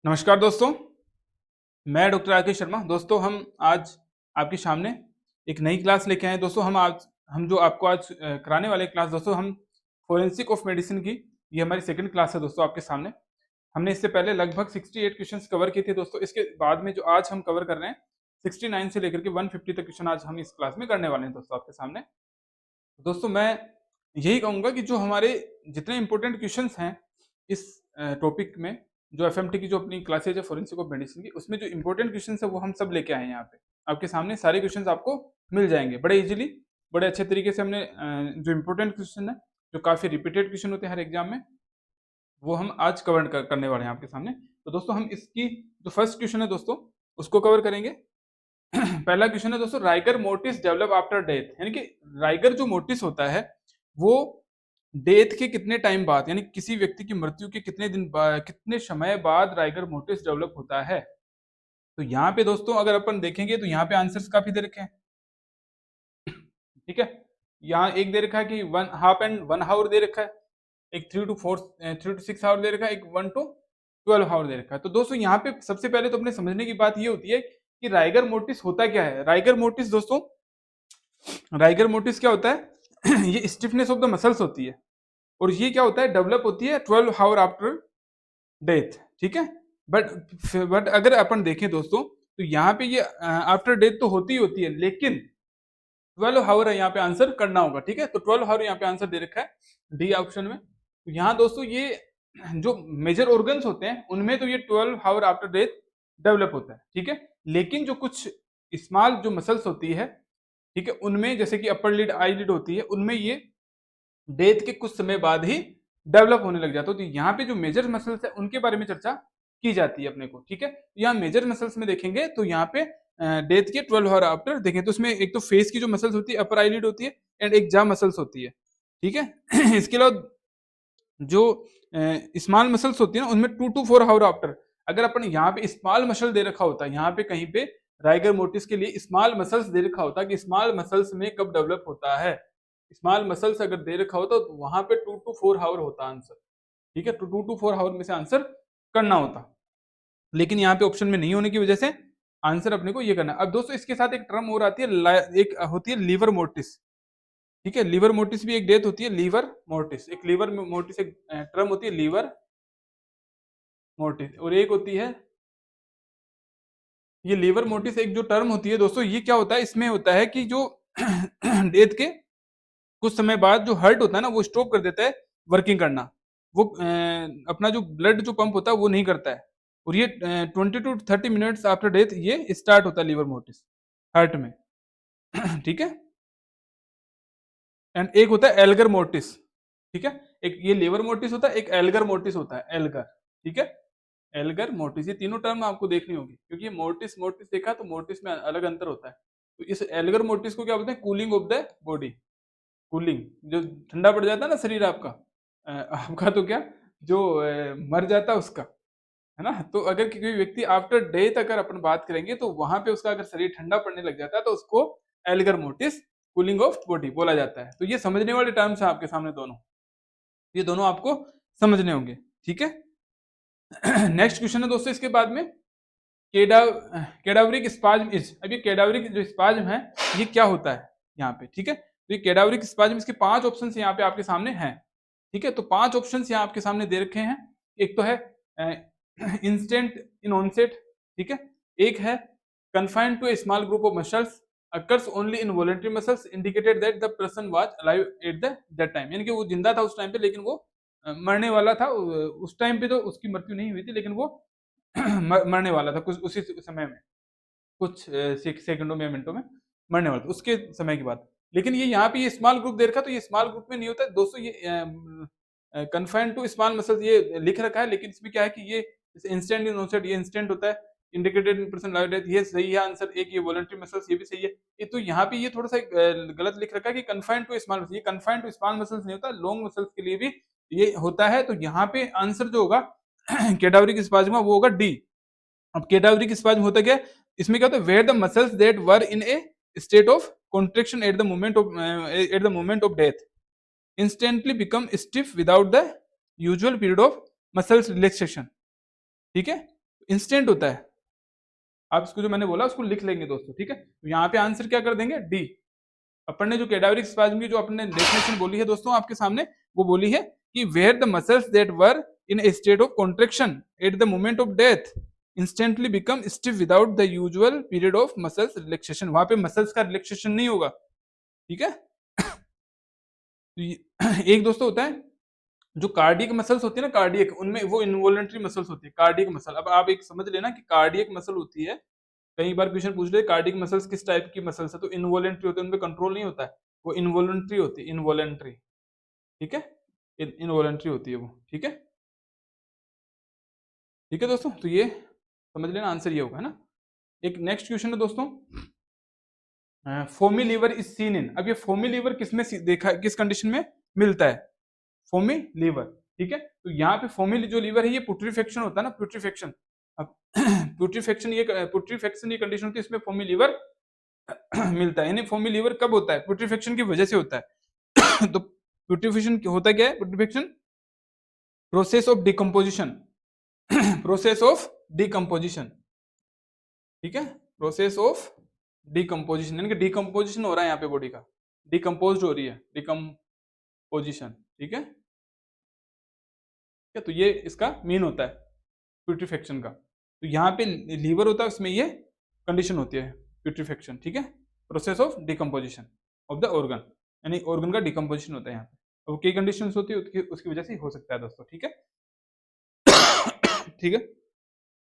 नमस्कार दोस्तों, मैं डॉक्टर राकेश शर्मा। दोस्तों हम आज आपके सामने एक नई क्लास लेके आए हैं। दोस्तों हम जो आपको आज कराने वाले क्लास दोस्तों हम फोरेंसिक ऑफ मेडिसिन की ये हमारी सेकंड क्लास है दोस्तों आपके सामने। हमने इससे पहले लगभग 68 क्वेश्चंस कवर किए थे दोस्तों। इसके बाद में जो आज हम कवर कर रहे हैं 69 से लेकर के 150 तक क्वेश्चन आज हम इस क्लास में करने वाले हैं दोस्तों आपके सामने। दोस्तों मैं यही कहूंगा कि जो हमारे जितने इंपॉर्टेंट क्वेश्चंस हैं इस टॉपिक में, जो एफएमटी की जो अपनी क्लासेज है फोरेंसिक ऑफ मेडिसिन की, उसमें जो इंपॉर्टेंट क्वेश्चंस है वो हम सब लेके आए हैं यहाँ पे आपके सामने। सारे क्वेश्चंस आपको मिल जाएंगे बड़े इजीली, बड़े अच्छे तरीके से। हमने जो इंपॉर्टेंट क्वेश्चन है, जो काफी रिपीटेड क्वेश्चन होते हैं हर एग्जाम में, वो हम आज करने वाले हैं आपके सामने। तो दोस्तों हम इसकी जो फर्स्ट क्वेश्चन है दोस्तों उसको कवर करेंगे। पहला क्वेश्चन है दोस्तों, rigor mortis develop after death, यानी कि राइगर जो मोर्टिस होता है वो डेथ के कितने टाइम बाद, यानी किसी व्यक्ति की मृत्यु के कितने दिन बाद, कितने समय बाद राइगर मोर्टिस डेवलप होता है। तो यहाँ पे दोस्तों अगर अपन देखेंगे तो यहाँ पे आंसर्स काफी दे रखे हैं। ठीक है, यहाँ एक दे रखा है कि 1.5 दे रखा है, एक 3 to 6 आवर दे रखा है, एक 1 to 12 आवर दे रखा है। तो दोस्तों यहाँ पे सबसे पहले तो अपने समझने की बात ये होती है कि राइगर मोर्टिस होता क्या है। राइगर मोर्टिस दोस्तों, राइगर मोर्टिस क्या होता है ये स्टिफनेस ऑफ द मसल्स होती है, और ये क्या होता है, डेवलप होती है 12 आवर आफ्टर डेथ। ठीक है, बट अगर अपन देखें दोस्तों तो यहाँ पे ये आफ्टर डेथ तो होती है, लेकिन 12 आवर यहाँ पे आंसर करना होगा। ठीक है, तो 12 आवर यहाँ पे आंसर दे रखा है डी ऑप्शन में। तो यहाँ दोस्तों ये जो मेजर ऑर्गन्स होते हैं उनमें तो ये 12 आवर आफ्टर डेथ डेवलप होता है। ठीक है, लेकिन जो कुछ स्मॉल जो मसल्स होती है, ठीक है, उनमें जैसे कि अपर लिड, आई लिड होती है, उनमें ये डेथ के कुछ समय बाद ही डेवलप होने लग जाता है। तो यहाँ पे जो मेजर मसल्स है उनके बारे में चर्चा की जाती है अपने को। ठीक है, यहाँ मेजर मसल्स में देखेंगे तो यहाँ पे डेथ के 12 आवर आफ्टर देखें तो उसमें एक तो फेस की जो मसल्स होती है, अपर आईलिड होती है, एंड एक जा मसल्स होती है। ठीक है इसके अलावा जो स्मॉल मसल्स होती है ना, उनमें 2 to 4 आवर आफ्टर, अगर अपन यहाँ पे स्मॉल मसल दे रखा होता है, यहाँ पे कहीं पे राइगर मोर्टिस के लिए स्मॉल मसल्स दे रखा होता है कि स्मॉल मसल्स में कब डेवलप होता है, स्मॉल मसल्स अगर दे रखा होता तो वहां पे 2 to 4 आवर होता आंसर। ठीक है, तो 2 to 4 आवर में से आंसर करना होता, लेकिन यहाँ पे ऑप्शन में नहीं होने की वजह से आंसर अपने को ये करना। अब दोस्तों इसके साथ एक टर्म और आती है, एक होती है लीवर मोर्टिस। ठीक है, लीवर मोर्टिस भी एक डेथ होती है, लीवर मोर्टिस, एक लीवर मोर्टिस एक टर्म होती है लीवर मोर्टिस, और एक होती है ये लीवर मोर्टिस एक जो टर्म होती है दोस्तों, ये क्या होता है, इसमें होता है कि जो डेथ के कुछ समय बाद जो हार्ट होता है ना वो स्टॉप कर देता है वर्किंग करना, वो अपना जो ब्लड जो पंप होता है वो नहीं करता है, और ये 20 to 30 मिनट्स आफ्टर डेथ ये स्टार्ट होता है लीवर मोर्टिस हार्ट में। ठीक है, एंड एक होता है एल्गर मोर्टिस। ठीक है, एक ये लीवर मोर्टिस होता है, एक एल्गर मोर्टिस होता है, एल्गर। ठीक है, एल्गर मोर्टिस, ये तीनों टर्म आपको देखनी होगी, क्योंकि ये मोर्टिस मोर्टिस देखा तो मोर्टिस में अलग अंतर होता है। तो इस एल्गर मोर्टिस को क्या बोलते हैं, cooling of the body, cooling, जो ठंडा पड़ जाता है ना शरीर आपका, आपका तो क्या, जो मर जाता है उसका, है ना। तो अगर कोई व्यक्ति आफ्टर डेथ अगर अपन बात करेंगे तो वहां पे उसका अगर शरीर ठंडा पड़ने लग जाता है तो उसको Elgar mortis, cooling of body बोला जाता है। तो ये समझने वाले टर्म्स है आपके सामने दोनों, ये दोनों आपको समझने होंगे। ठीक है, नेक्स्ट क्वेश्चन है दोस्तों इसके बाद में, केडावरिक स्पाज्म इज। अब ये केडावरिक जो स्पाज्म है ये क्या होता है यहाँ पे। ठीक है, तो ये केडावरिक स्पाज्म, इसके 5 ऑप्शन यहाँ पे आपके सामने हैं। ठीक है, तो 5 ऑप्शन यहाँ आपके सामने दे रखे हैं। एक तो है इंस्टेंट इन ऑनसेट। ठीक है, एक है confined to a small group of muscles, occurs only in voluntary muscles, indicated that the person was alive at that time, यानी कि वो जिंदा था उस टाइम पे लेकिन वो मरने वाला था। उस टाइम पे तो उसकी मृत्यु नहीं हुई थी, लेकिन वो मरने वाला था कुछ उसी समय में, कुछ सेकंडों में, मिनटों में मरने वाला था उसके समय की बात। लेकिन ये यहाँ पे ये स्मॉल ग्रुप दे रखा, तो ये स्मॉल ग्रुप में नहीं होता दोस्तों, ये कन्फाइंड टू स्मॉल मसल्स ये लिख रखा है, लेकिन इसमें क्या है कि ये इंस्टेंट इन ऑनसेट, ये इंस्टेंट होता है, indicated in person live death, ये सही है आंसर। एक ये वॉलंटरी मसल्स, ये भी सही है। ये तो यहाँ पे ये थोड़ा सा गलत लिख रखा है कि कन्फाइंड टू स्मॉल मसल्स, ये कन्फाइंड टू स्मॉल मसल्स नहीं होता, लॉन्ग मसल्स के लिए भी ये होता है। तो यहाँ पे आंसर जो होगा कैटावरिक स्पाज्मा वो होगा डी। अब कैटावरिक स्पाज्म होता क्या है, इसमें क्या होता है, where the muscles that were in a state of contraction at the moment of death instantly become stiff without the usual period of muscles relaxation. ठीक है, इंस्टेंट होता है। आप इसको जो मैंने बोला उसको लिख लेंगे दोस्तों, ठीक है। तो यहाँ पे आंसर क्या कर देंगे, डी। अपन ने जो कैडावरिक स्पाज्म की जो अपने डेफिनेशन बोली है दोस्तों आपके सामने, वो बोली है कि where the muscles that were in a state of contraction at the moment of death instantly become stiff without the usual period of muscles relaxation. वहां पे मसल्स का रिलैक्सेशन नहीं होगा, ठीक है। तो एक दोस्तों होता है जो कार्डियक मसल्स होती है ना, कार्डियक, उनमें वो इनवॉलेंट्री मसल्स होती है, कार्डियक मसल। अब आप एक समझ लेना कि कार्डियक मसल होती है, कई बार क्वेश्चन पूछ रहे कार्डियक मसल्स किस टाइप की मसल्स है, तो इनवॉलेंट्री होती है, उनमें कंट्रोल नहीं होता है, वो इनवॉलेंट्री होती है, इनवॉलेंट्री, ठीक है, इनवॉलेंट्री होती है वो, ठीक है। ठीक है दोस्तों, तो ये समझ लेना, आंसर ये होगा, है ना। एक नेक्स्ट क्वेश्चन है दोस्तों, foamy liver is seen in. अब ये फोमी लीवर किसमें देखा, किस कंडीशन में मिलता है, फोमी लीवर, ठीक है। तो यहाँ पे फोमी जो लीवर है ये पुट्रीफेक्शन होता है ना, पुट्रीफेक्शन। अब पुट्रीफेक्शन ये कंडीशन होती है, इसमें फोमी लीवर मिलता है। यानी फोमी लीवर कब होता है, पुट्रीफेक्शन की वजह से होता है। तो पुट्रीफेक्शन होता क्या है, putrefaction process of decomposition, process of decomposition, ठीक है, प्रोसेस ऑफ डिकम्पोजिशन, यानी कि डिकम्पोजिशन हो रहा है यहाँ पे, बॉडी का डिकम्पोज हो रही है, डिकम्पोजिशन, ठीक है। तो ये इसका मीन होता है प्यूट्रीफेक्शन का। तो यहाँ पे लीवर होता है, उसमें ये कंडीशन होती है प्यूट्रीफेक्शन, ठीक है, process of decomposition of the organ, यानी ऑर्गन का डिकम्पोजिशन होता है यहाँ पे। अब कई कंडीशंस होती है उसकी वजह से हो सकता है दोस्तों, ठीक है। ठीक है,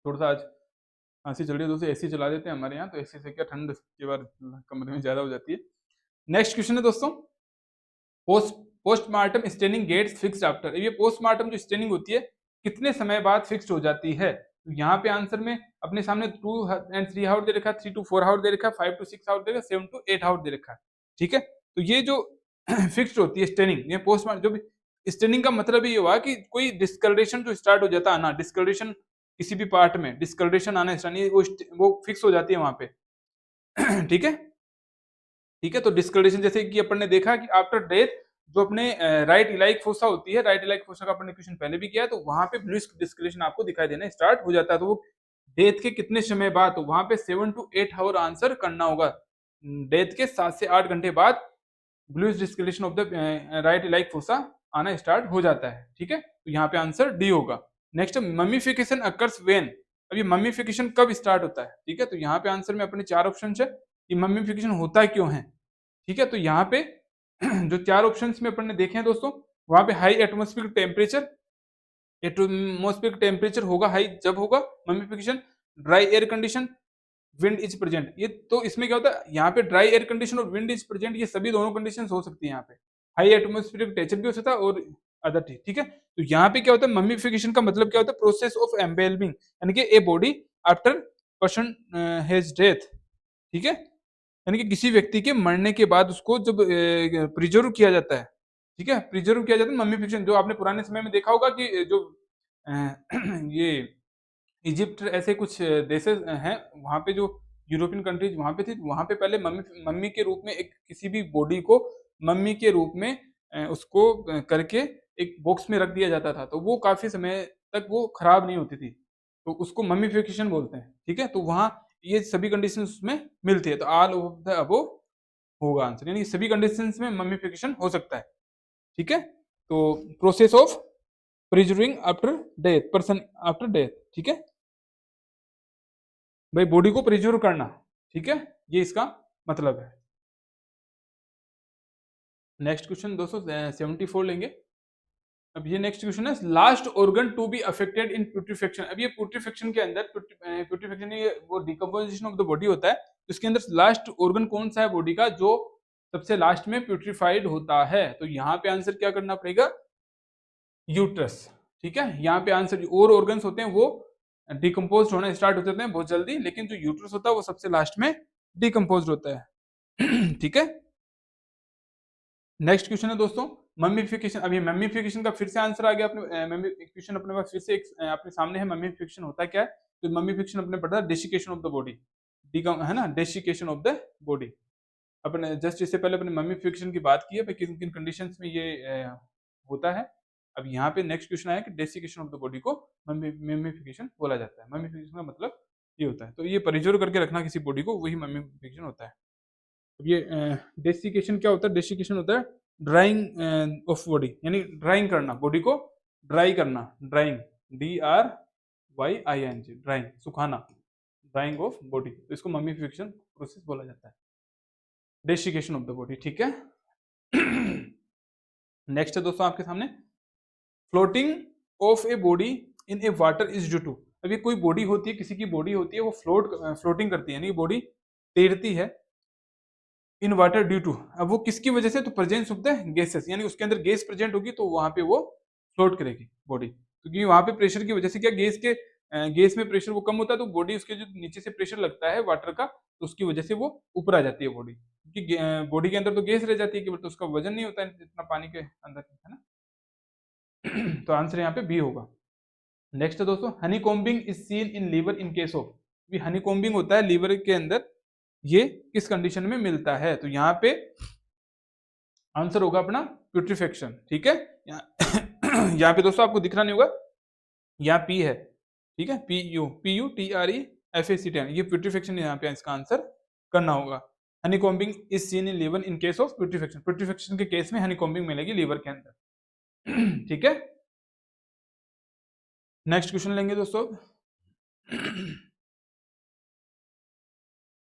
थोड़ा सा आज खांसी चल रही है दोस्तों, एसी चला देते हैं हमारे यहाँ, तो एसी से क्या ठंड के बार कमरे में ज्यादा हो जाती है। नेक्स्ट क्वेश्चन है दोस्तों, postmortem staining gets fixed after. ये पोस्टमार्टम जो स्टेनिंग होती है कितने समय बाद फिक्स्ड हो जाती है, तो यहाँ पे आंसर में अपने सामने 2 and 3 आवर दे रखा है, 3 to 4 आवर दे रखा है, 5 to 6 आवर दे रखा है, 7 to 8 आवर दे रखा है, ठीक है। तो ये जो फिक्स्ड होती है स्टेनिंग, ये पोस्टमार्टम जो भी स्टेनिंग का मतलब ये हुआ कि कोई डिस्कलरेशन जो स्टार्ट हो जाता है ना, डिस्कलरेशन किसी भी पार्ट में डिस्कलरेशन आना स्टार्ट, वो फिक्स हो जाती है वहां पे। ठीक है, ठीक है। तो डिस्कलरेशन जैसे कि अपन ने देखा कि आफ्टर डेथ जो अपने राइट इलाइक फोसा होती है, राइट इलाइक फोसा का अपन ने क्वेश्चन पहले भी किया है, तो वहां पे ब्लू डिस्कलरेशन आपको दिखाई देना स्टार्ट हो जाता है। तो वो डेथ के कितने समय बाद, तो वहां पे 7 to 8 आवर आंसर करना होगा। डेथ के 7 से 8 घंटे बाद bluish discoloration of the right iliac fossa आना स्टार्ट हो जाता है, ठीक है। तो यहाँ पे आंसर डी होगा। Next mummification occurs when. अब ये ममीफिकेशन कब स्टार्ट होता है, ठीक है। तो यहाँ पे आंसर में अपने 4 ऑप्शन है कि ममीफिकेशन होता क्यों है, ठीक है। तो यहाँ पे जो 4 ऑप्शंस में अपन ने देखे हैं दोस्तों, वहां पे high atmosphere temperature, atmosphere temperature होगा हाई जब होगा mummification, dry air condition, wind is present. ये तो इसमें क्या होता है, यहाँ पे ड्राई एयर कंडीशन और विंड इज प्रेजेंट, ये सभी दोनों कंडीशन हो सकती है यहाँ पे। हाई एटमोस्फियर टेम्परेचर भी हो सकता है और अदर चीज, ठीक है। तो यहाँ पे क्या होता है, ममीफिकेशन का मतलब क्या होता है, प्रोसेस ऑफ एम्बेलमिंग, यानी कि a body after person has death, ठीक है। यानी कि किसी व्यक्ति के मरने के बाद उसको जब प्रिजर्व किया जाता है, ठीक है, प्रिजर्व किया जाता है ममीफिकेशन। जो आपने पुराने समय में देखा होगा कि जो ये इजिप्ट ऐसे कुछ देश हैं, वहां पे जो यूरोपियन कंट्रीज वहां पे थी, वहां पे पहले मम्मी मम्मी के रूप में एक किसी भी बॉडी को मम्मी के रूप में उसको करके एक बॉक्स में रख दिया जाता था, तो वो काफी समय तक वो खराब नहीं होती थी, तो उसको मम्मीफिकेशन बोलते हैं, ठीक है। तो वहाँ ये सभी कंडीशन उसमें मिलती है, तो ऑल ऑफ द अबव होगा आंसर, यानी सभी कंडीशंस में मम्मीफिकेशन हो सकता है, ठीक है। तो process of preserving after death, person after death, ठीक है, भाई बॉडी को प्रिजर्व करना, ठीक है, ये इसका मतलब है। नेक्स्ट क्वेश्चन 274 लेंगे। अब ये नेक्स्ट क्वेश्चन है, last organ to be affected in putrefaction. अब ये प्यूट्रीफेक्शन के अंदर, प्यूट्रीफेक्शन वो डिकम्पोजिशन ऑफ द बॉडी होता है, तो इसके अंदर लास्ट ऑर्गन कौन सा है बॉडी का जो सबसे लास्ट में प्यूट्रीफाइड होता है, तो यहाँ पे आंसर क्या करना पड़ेगा, यूट्रस, ठीक है। यहाँ पे आंसर, और ऑर्गन्स होते हैं वो डिकम्पोज होना स्टार्ट हो जाते हैं बहुत जल्दी, लेकिन जो यूट्रस होता है वो सबसे लास्ट में डिकम्पोज होता है। ठीक है। नेक्स्ट क्वेश्चन है दोस्तों, मम्मीफिकेशन। अब ये मम्मीफिकेशन का फिर से आंसर आ गया, अपने क्वेश्चन अपने पास फिर से अपने सामने है। मम्मीफिकेशन होता क्या है, तो मम्मीफिकेशन अपने पढ़ा डेसिकेशन ऑफ द बॉडी, है ना, डेसिकेशन ऑफ द बॉडी। अपने जस्ट इससे पहले अपने मम्मीफिकेशन की बात की है, किन किन कंडीशंस में ये होता है। अब यहाँ पे नेक्स्ट क्वेश्चन आया कि डेसिकेशन ऑफ द बॉडी को ममीफिकेशन बोला जाता है। ममीफिकेशन का मतलब ये होता है, तो ये परिजोर करके रखना किसी बॉडी को, वही ममीफिकेशन होता है। अब ये डेसिकेशन क्या होता है? डेसिकेशन होता है ड्राइंग ऑफ बॉडी, यानी ड्राइंग करना, बॉडी को ड्राई करना, ड्राइंग, DRYING, ड्राइंग, सुखाना, ड्राइंग ऑफ बॉडी, तो इसको ममीफिकेशन प्रोसेस बोला जाता है, डेसिकेशन ऑफ द बॉडी। ठीक है। नेक्स्ट है दोस्तों आपके सामने, floating of a body in a water is due to. अब ये कोई बॉडी होती है, किसी की बॉडी होती है, वो फ्लोटिंग करती है, यानी बॉडी तैरती है इन वाटर ड्यू टू। अब वो किसकी वजह से? तो प्रेजेंस ऑफ द गैसेस, यानी उसके अंदर गैस प्रेजेंट होगी तो वहां पे वो फ्लोट करेगी बॉडी, क्योंकि वहां पे प्रेशर की वजह से क्या, गैस में प्रेशर वो कम होता है, तो बॉडी उसके जो नीचे से प्रेशर लगता है वाटर का, तो उसकी वजह से वो ऊपर आ जाती है बॉडी, क्योंकि बॉडी के अंदर तो गैस रह जाती है केवल, तो उसका वजन नहीं होता है जितना पानी के अंदर, है ना। तो आंसर यहाँ पे बी होगा। नेक्स्ट है दोस्तों, honey combing is seen in liver in case of. Honey combing होता है लीवर के अंदर, ये किस कंडीशन में मिलता है? तो यहाँ पे आंसर होगा अपना प्यूट्रिफेक्शन। ठीक है। यहाँ पे दोस्तों आपको दिख रहा नहीं होगा, यहाँ पी है, ठीक है, PUTREFACT, ये प्यूट्रिफेक्शन, यहाँ पे इसका आंसर करना होगा। Honey combing is seen in liver in case of putrefaction, putrefaction के केस में हनी कॉम्बिंग मिलेगी लीवर के अंदर। ठीक है। नेक्स्ट क्वेश्चन लेंगे दोस्तों,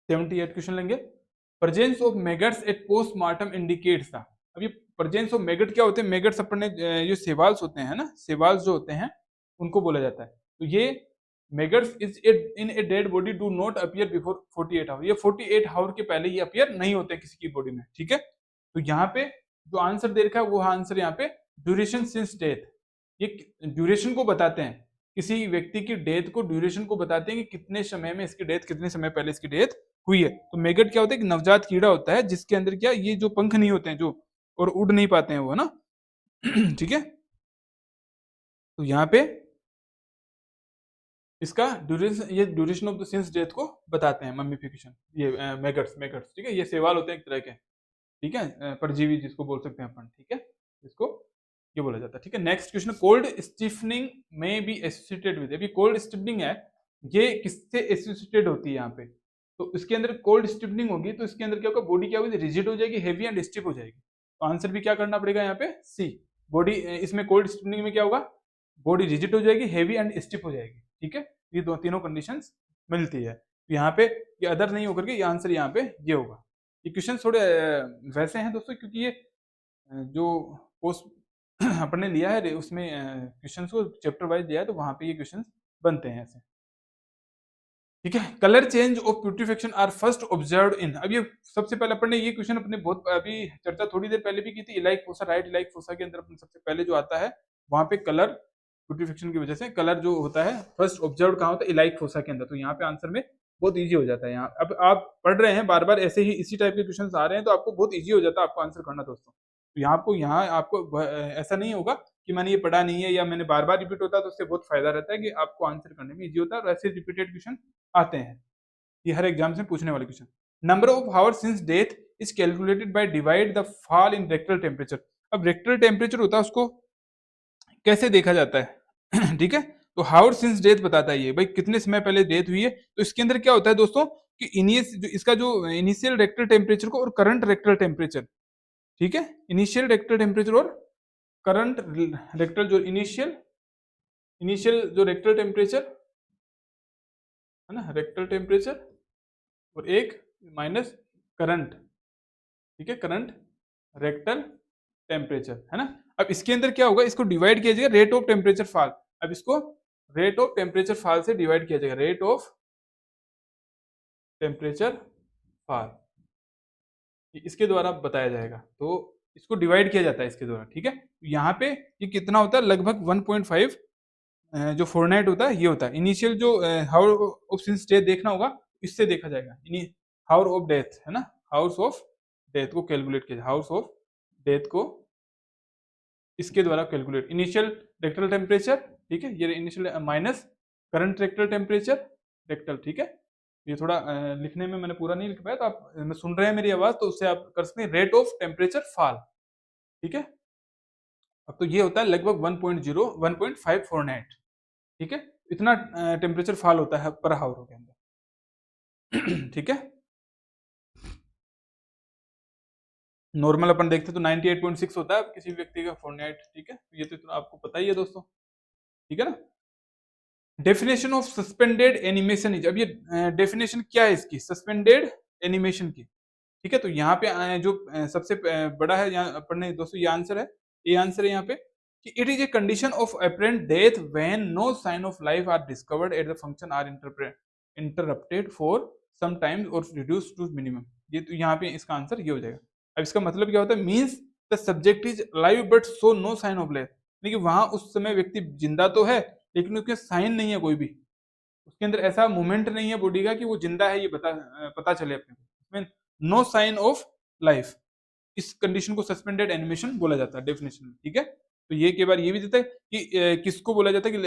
78 क्वेश्चन लेंगे, presence of maggots at postmortem indicates था। अब ये प्रेजेंस ऑफ मैगट क्या होते हैं? मैगट्स अपने जो सेवाल्स होते हैं ना, सेवाल्स जो होते हैं उनको बोला जाता है। तो ये maggots is in a dead body do not appear before 48 hour, ये 48 आवर के पहले ये अपीयर नहीं होते हैं किसी की बॉडी में। ठीक है। तो यहाँ पे जो आंसर दे रखा है वो आंसर यहाँ पे ड्यूरेशन सिंस डेथ, ये ड्यूरेशन को बताते हैं, किसी व्यक्ति की डेथ को ड्यूरेशन को बताते हैं कि कितने समय में इसकी डेथ, कितने समय पहले इसकी डेथ हुई है। तो मैगट क्या होता है? कि नवजात कीड़ा होता है जिसके अंदर क्या, ये जो पंख नहीं होते हैं जो, और उड़ नहीं पाते हैं वो, है ना। ठीक है। तो यहाँ पे इसका ड्यूरेशन, ये duration of the sins death को बताते हैं मम्मीफिकेशन, ये मैगट्स। ठीक है। ये सेवाल होते हैं एक तरह के, ठीक है, परजीवी जिसको बोल सकते हैं अपन। ठीक है, इसको ये बोला जाता है। ठीक है। नेक्स्ट क्वेश्चन, कोल्ड स्टिफनिंग में बी एसोसिएटेड विद। अभी कोल्ड स्टिफनिंग है, ये किससे एसोसिएटेड होती है यहाँ पे? तो इसके अंदर कोल्ड स्टिफनिंग होगी तो इसके अंदर क्या होगा? बॉडी क्या होगी? रिजिड हो जाएगी, हेवी एंड स्टिफ हो जाएगी। तो आंसर भी क्या करना पड़ेगा यहाँ पे? सी। बॉडी, इसमें कोल्ड स्टिफनिंग में क्या होगा? बॉडी रिजिड हो जाएगी, हेवी एंड स्टिफ हो जाएगी। ठीक है। ये दो तीनों कंडीशंस मिलती है। तो यहाँ पे ये अदर नहीं होकर के ये आंसर यहाँ पे ये होगा। ये क्वेश्चन थोड़े वैसे हैं दोस्तों, क्योंकि ये जो पोस्ट अपन ने लिया है उसमें क्वेश्चंस को चैप्टर वाइज दिया है, तो वहां पे ये क्वेश्चंस बनते हैं ऐसे। ठीक है। Colour change of putrefaction are first observed in. अब ये सबसे पहले अपन ने ये क्वेश्चन अपने बहुत अभी चर्चा थोड़ी देर पहले भी की थी, इलाइक फोसा, राइट इलाइक फोसा के अंदर अपन सबसे पहले जो आता है वहां पे कलर प्यूट्रिफिकेशन की वजह से कलर जो होता है फर्स्ट ऑब्जर्व कहाँ होता है? इलाइक फोसा के अंदर। तो यहाँ पे आंसर में बहुत ईजी हो जाता है। यहाँ अब आप पढ़ रहे हैं बार बार ऐसे ही इसी टाइप के क्वेश्चन आ रहे हैं, तो आपको बहुत ईजी हो जाता है आपको आंसर करना दोस्तों। तो यहाँ आपको ऐसा नहीं होगा कि मैंने ये पढ़ा नहीं है या मैंने बार बार रिपीट होता है, तो उससे बहुत फायदा रहता है कि आपको आंसर करने में ईजी होता है, और ऐसे रिपीटेड क्वेश्चन आते हैं, ये हर एग्जाम से पूछने वाले question. Number of hour since death is calculated by divide the fall in rectal temperature. अब रेक्टल टेम्परेचर होता है, उसको कैसे देखा जाता है? ठीक है। तो हावर सिंस डेथ बताता है ये भाई कितने समय पहले डेथ हुई है। तो इसके अंदर क्या होता है दोस्तों कि इसका जो इनिशियल रेक्टल टेम्परेचर को और करंट रेक्टल टेम्परेचर, ठीक है, इनिशियल रेक्टल टेम्परेचर और करंट रेक्टल, जो इनिशियल जो रेक्टल टेम्परेचर है ना, रेक्टल टेम्परेचर, और एक माइनस करंट, ठीक है, करंट रेक्टल टेम्परेचर, है ना। अब इसके अंदर क्या होगा? इसको डिवाइड किया जाएगा रेट ऑफ टेम्परेचर फॉल। अब इसको रेट ऑफ टेम्परेचर फॉल से डिवाइड किया जाएगा, रेट ऑफ टेम्परेचर फॉल, इसके द्वारा बताया जाएगा। तो इसको डिवाइड किया जाता है इसके द्वारा। ठीक है। यहाँ पे ये कितना होता है? लगभग 1.5 जो फोरनाइट होता है ये होता है। इनिशियल जो हावर ऑफ सिंस डेथ देखना होगा, इससे देखा जाएगा। हावर ऑफ डेथ, है ना, हाउस ऑफ डेथ को कैलकुलेट किया, हाउस ऑफ डेथ को इसके द्वारा कैलकुलेट, इनिशियल रेक्टल टेम्परेचर, ठीक है, ये initial minus current rectal temperature rectal. ठीक है। ये थोड़ा लिखने में मैंने पूरा नहीं लिख पाया, तो आप सुन रहे हैं मेरी आवाज, तो उससे आप कर सकते हैं रेट ऑफ टेम्परेचर फॉल। ठीक है। अब तो ये होता है लगभग 1.0 1.549, ठीक है, इतना टेम्परेचर फॉल होता है पर हावर के अंदर। ठीक है, नॉर्मल अपन देखते तो 98.6 होता है किसी भी व्यक्ति का फोर्टनाइट, ठीक है, ये तो इतना आपको पता ही है दोस्तों, ठीक है ना। Definition of suspended animation is, अब ये डेफिनेशन क्या है इसकी, सस्पेंडेड एनिमेशन की, ठीक है। तो यहाँ पे जो सबसे बड़ा है यहाँ अपन ने दोस्तों, ये आंसर है, ये आंसर है यहाँ पे कि it is a condition of apparent death when no sign of life are discovered at the function are interrupted for some time और रिड्यूस टू मिनिमम। ये तो यहाँ पे इसका आंसर ये हो जाएगा। अब इसका मतलब क्या होता है, means the subject is live but so no sign of life, यानी कि वहां उस समय व्यक्ति जिंदा तो है लेकिन उसके साइन नहीं है कोई भी, उसके अंदर ऐसा मूवमेंट नहीं है बॉडी का कि वो जिंदा है, ये पता चले अपने को, नो साइन ऑफ लाइफ, इस कंडीशन को सस्पेंडेड एनिमेशन बोला जाता है डेफिनेशन में, ठीक है। तो ये के बार ये भी देता है कि किसको बोला जाता है कि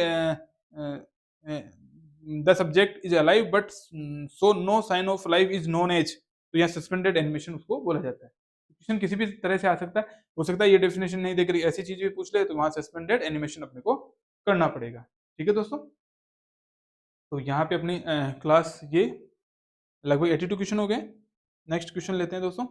the subject is alive but so no sign of life is known as, तो यहाँ सस्पेंडेड एनिमेशन उसको बोला जाता है। क्वेश्चन किसी भी तरह से आ सकता है, हो सकता है ये डेफिनेशन नहीं देकर ऐसी चीज भी पूछ ले तो वहां सस्पेंडेड एनिमेशन अपने को करना पड़ेगा, ठीक है दोस्तों। तो यहाँ पे अपनी क्लास ये लगभग 82 क्वेश्चन हो गए। नेक्स्ट क्वेश्चन लेते हैं दोस्तों,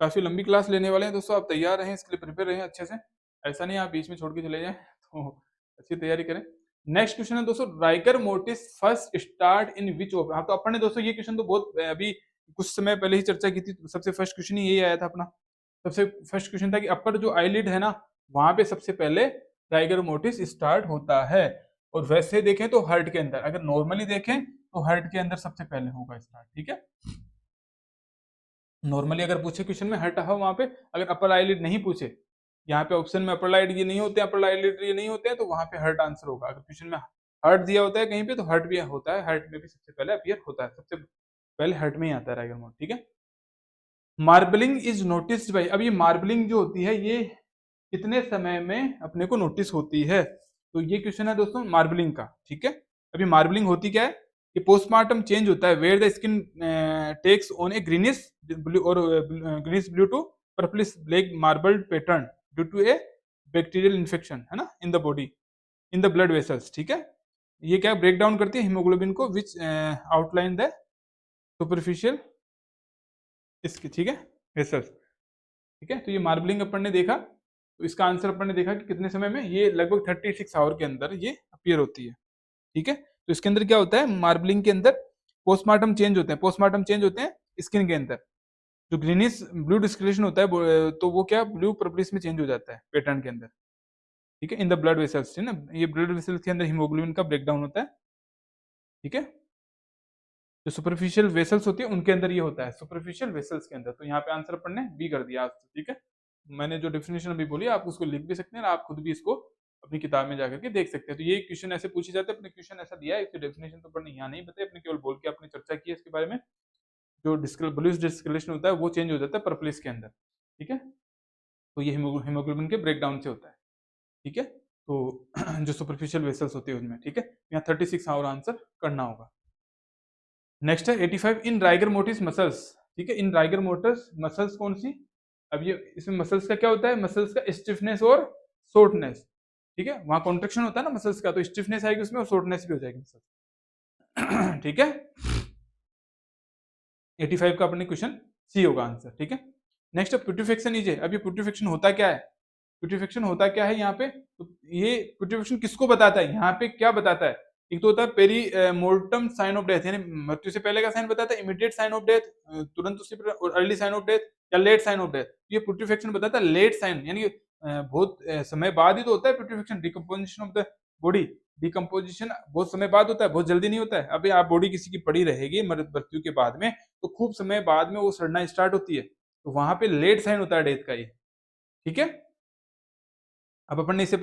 काफी लंबी क्लास लेने वाले हैं दोस्तों, आप तैयार रहें, इसके लिए प्रिपेयर रहें अच्छे से, ऐसा नहीं आप बीच में छोड़ के चले जाएं, तो अच्छी तैयारी करें। नेक्स्ट क्वेश्चन है दोस्तों, rigor mortise first start in which of, हाँ तो अपन ने दोस्तों ये क्वेश्चन तो बहुत अभी कुछ समय पहले ही चर्चा की थी, तो सबसे फर्स्ट क्वेश्चन ही यही आया था अपना, सबसे फर्स्ट क्वेश्चन था कि अपर जो आईलिड है ना वहां पे सबसे पहले राइगर मोटिस स्टार्ट होता है, और वैसे देखें तो हार्ट के अंदर, अगर नॉर्मली देखें तो हार्ट के अंदर सबसे पहले होगा स्टार्ट, ठीक है। नॉर्मली अगर पूछे क्वेश्चन में हर्ट है वहां पे, अगर अपर आईलिड नहीं पूछे, यहाँ पे ऑप्शन में अपर आईलिड ये नहीं होते, अपर आईलिड ये नहीं होते हैं, तो वहां पे हर्ट आंसर होगा। अगर क्वेश्चन में हर्ट दिया होता है कहीं पे तो हर्ट भी होता है, हर्ट में भी सबसे पहले अपीयर होता है, सबसे पहले हर्ट में ही आता है राइगर मोड, ठीक है। मार्बलिंग इज नोटिस्ड बाय, अब ये मार्बलिंग जो होती है ये कितने समय में अपने को नोटिस होती है, तो ये क्वेश्चन है दोस्तों मार्बलिंग का, ठीक है। अभी मार्बलिंग होती क्या है कि पोस्टमार्टम चेंज होता है where the skin takes on a greenish blue और greenish blue to purplish black marbled pattern due to a bacterial infection, है ना, in the body, in the blood vessels, ठीक है। ये क्या ब्रेक डाउन करती है हीमोग्लोबिन को, विच आउटलाइन द सुपरफिशियल इसकी, ठीक है, वेसल्स, ठीक है। तो ये मार्बलिंग अपन ने देखा, तो इसका आंसर अपन ने देखा कि कितने समय में, ये लगभग 36 आवर के अंदर ये अपीयर होती है, ठीक है। तो इसके अंदर क्या होता है, मार्बलिंग के अंदर पोस्टमार्टम चेंज होते हैं, पोस्टमार्टम चेंज होते हैं स्किन के अंदर, जो ग्रीनिश ब्लू डिस्कलेशन होता है तो वो क्या ब्लू पर्पलिश में चेंज हो जाता है पैटर्न के अंदर, ठीक है, इन द ब्लड वेसल्स, है ना, ये ब्लड वेसल्स के अंदर हीमोग्लोबिन का ब्रेकडाउन होता है, ठीक है। जो सुपरफिशियल वेसल्स होती है उनके अंदर ये होता है, सुपरफिशियल वेसल्स के अंदर, तो यहाँ पे आंसर अपन ने बी कर दिया आज, ठीक है। मैंने जो डेफिनेशन अभी बोली आप उसको लिख भी सकते हैं, आप खुद भी इसको अपनी किताब में जाकर के देख सकते हैं। तो ये क्वेश्चन ऐसे पूछे जाते हैं, अपने क्वेश्चन ऐसा दिया है, इसकी डेफिनेशन तो अपन ने यहाँ नहीं बताई, अपने केवल बोल के अपनी चर्चा की है इसके बारे में, जो ब्लूइश डिस्कलेशन होता है वो चेंज हो जाता है पर्पलिश के अंदर, ठीक है। तो ये हीमोग्लोबिन के ब्रेकडाउन से होता है, ठीक है। तो जो सुपरफिशियल वेसल्स होती है उनमें, ठीक है, यहाँ 36 आवर आंसर करना होगा। नेक्स्ट है 85, इन राइगर मोटिस मसल्स, ठीक है, इन राइगर मोटर्स मसल्स कौन सी, अब ये इसमें मसल्स का क्या होता है, मसल्स का स्टिफनेस और शॉर्टनेस, ठीक है, वहां कॉन्ट्रेक्शन होता है ना मसल्स का, तो स्टिफनेस आएगी उसमें और शॉर्टनेस भी हो जाएगी मसल्स, ठीक है। 85 का अपने क्वेश्चन सी होगा आंसर, ठीक है। नेक्स्ट प्यूट्रिफिकेशन इज, अब ये प्यूट्रिफिकेशन होता क्या है, प्यूट्रिफिकेशन होता क्या है यहाँ पे, तो ये प्यूट्रिफिकेशन किसको बताता है, यहाँ पे क्या बताता है, एक तो होता है पेरी मोर्टम साइन ऑफ डेथ, यानी मृत्यु से पहले का साइन बताता है, इमीडिएट साइन ऑफ डेथ तुरंत उसी पर, और अर्ली साइन ऑफ डेथ या लेट साइन ऑफ डेथ, ये प्यूट्रिफिकेशन बताता है लेट साइन, यानी बहुत समय बाद ही तो होता है putrefaction, decomposition of the body, decomposition बहुत समय बाद होता है, बहुत जल्दी नहीं होता है। अभी आप बॉडी किसी की पड़ी रहेगी मृत्यु के बाद में, तो खूब समय बाद में वो सड़ना स्टार्ट होती है, तो वहां पे लेट साइन होता है डेथ का ये, ठीक है। अब अपन ने इसे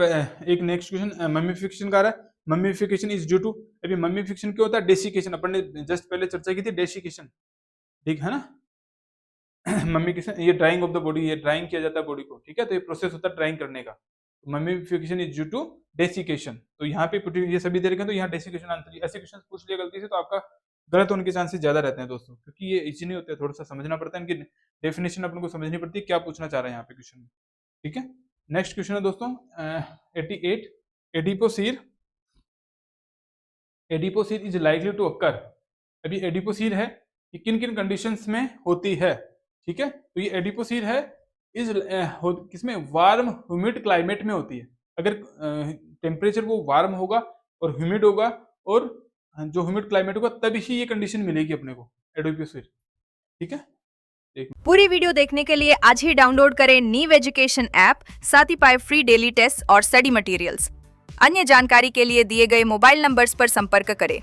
एक नेक्स्ट क्वेश्चन ममीफिकेशन का रहा है, ममीफिकेशन इज ड्यू टू, अभी ममीफिकेशन क्यों होता है, डेसिकेशन, अपन ने जस्ट पहले चर्चा की थी डेसिकेशन, ठीक है ना। ममीफिकेशन ये ड्राइंग ऑफ द बॉडी, ये ड्राइंग किया जाता है बॉडी को, ठीक है, तो ये प्रोसेस होता है ड्राइंग करने का, mummification is due to desiccation, तो यहाँ पे ये सभी दे रखे हैं, तो यहाँ डेसिकेशन आंसर, ऐसे क्वेश्चन पूछ लिया गलती से तो आपका गलत होने के चांसेस ज्यादा रहते हैं दोस्तों, क्योंकि ये इजी नहीं होते, थोड़ा सा समझना पड़ता है, इनकी डेफिनेशन अपन को समझनी पड़ती है क्या पूछना चाह रहे हैं यहाँ पे क्वेश्चन में, ठीक है। नेक्स्ट क्वेश्चन है दोस्तों 88, एडिपोसीड इज लाइकली टू अकर। अभी एडिपोसीड है ये किन किन कंडीशंस में होती है, ठीक है। तो ये एडिपोसीड है इज किसमें, वार्म ह्यूमिड क्लाइमेट में होती है। अगर टेम्परेचर वो वार्म होगा और ह्यूमिड होगा और जो ह्यूमिड क्लाइमेट होगा तभी ही ये कंडीशन मिलेगी अपने को एडिपोसीड, ठीक है। पूरी वीडियो देखने के लिए आज ही डाउनलोड करें नीव एजुकेशन ऐप, साथ ही पाए फ्री डेली टेस्ट और स्टडी मटेरियल्स। अन्य जानकारी के लिए दिए गए मोबाइल नंबर्स पर संपर्क करें।